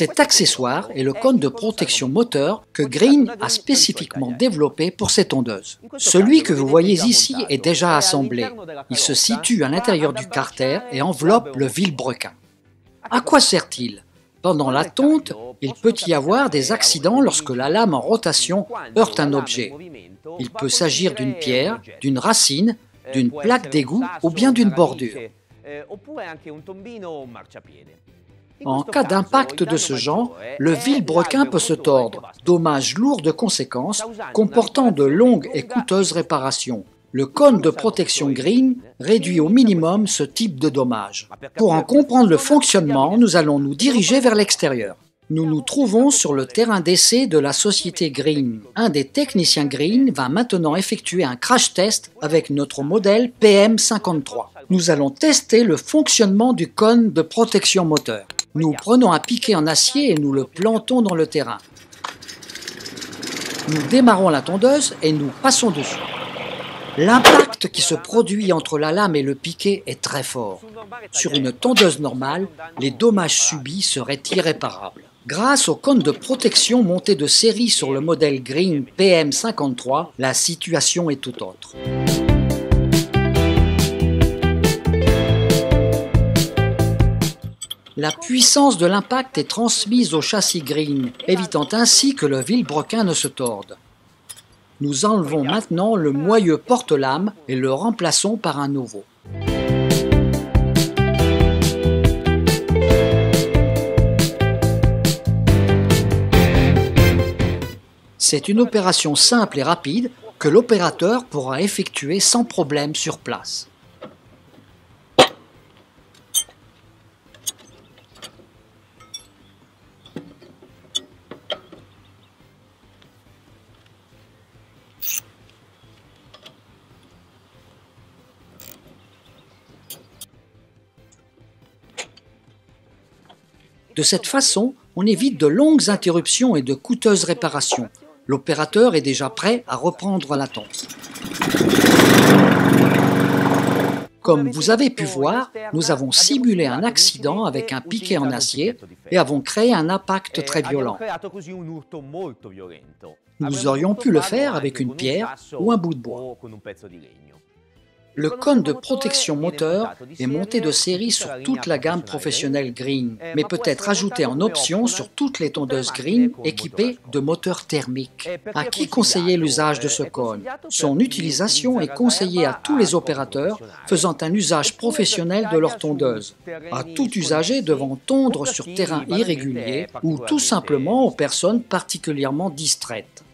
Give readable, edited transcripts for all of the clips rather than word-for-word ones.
Cet accessoire est le cône de protection moteur que Green a spécifiquement développé pour ses tondeuses. Celui que vous voyez ici est déjà assemblé. Il se situe à l'intérieur du carter et enveloppe le vilebrequin. À quoi sert-il? Pendant la tonte, il peut y avoir des accidents lorsque la lame en rotation heurte un objet. Il peut s'agir d'une pierre, d'une racine, d'une plaque d'égout ou bien d'une bordure. En cas d'impact de ce genre, le vilebrequin peut se tordre, dommage lourd de conséquences, comportant de longues et coûteuses réparations. Le cône de protection Green réduit au minimum ce type de dommages. Pour en comprendre le fonctionnement, nous allons nous diriger vers l'extérieur. Nous nous trouvons sur le terrain d'essai de la société Green. Un des techniciens Green va maintenant effectuer un crash test avec notre modèle PM53. Nous allons tester le fonctionnement du cône de protection moteur. Nous prenons un piquet en acier et nous le plantons dans le terrain. Nous démarrons la tondeuse et nous passons dessus. L'impact qui se produit entre la lame et le piquet est très fort. Sur une tondeuse normale, les dommages subis seraient irréparables. Grâce au cône de protection monté de série sur le modèle Green PM53, la situation est tout autre. La puissance de l'impact est transmise au châssis Green, évitant ainsi que le vilebrequin ne se torde. Nous enlevons maintenant le moyeu porte-lame et le remplaçons par un nouveau. C'est une opération simple et rapide que l'opérateur pourra effectuer sans problème sur place. De cette façon, on évite de longues interruptions et de coûteuses réparations. L'opérateur est déjà prêt à reprendre la tonte. Comme vous avez pu voir, nous avons simulé un accident avec un piquet en acier et avons créé un impact très violent. Nous aurions pu le faire avec une pierre ou un bout de bois. Le cône de protection moteur est monté de série sur toute la gamme professionnelle Green, mais peut être ajouté en option sur toutes les tondeuses Green équipées de moteurs thermiques. À qui conseiller l'usage de ce cône? Son utilisation est conseillée à tous les opérateurs faisant un usage professionnel de leur tondeuse, à tout usager devant tondre sur terrain irrégulier ou tout simplement aux personnes particulièrement distraites.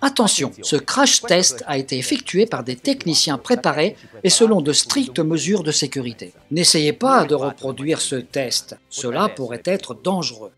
Attention, ce crash test a été effectué par des techniciens préparés et selon de strictes mesures de sécurité. N'essayez pas de reproduire ce test, cela pourrait être dangereux.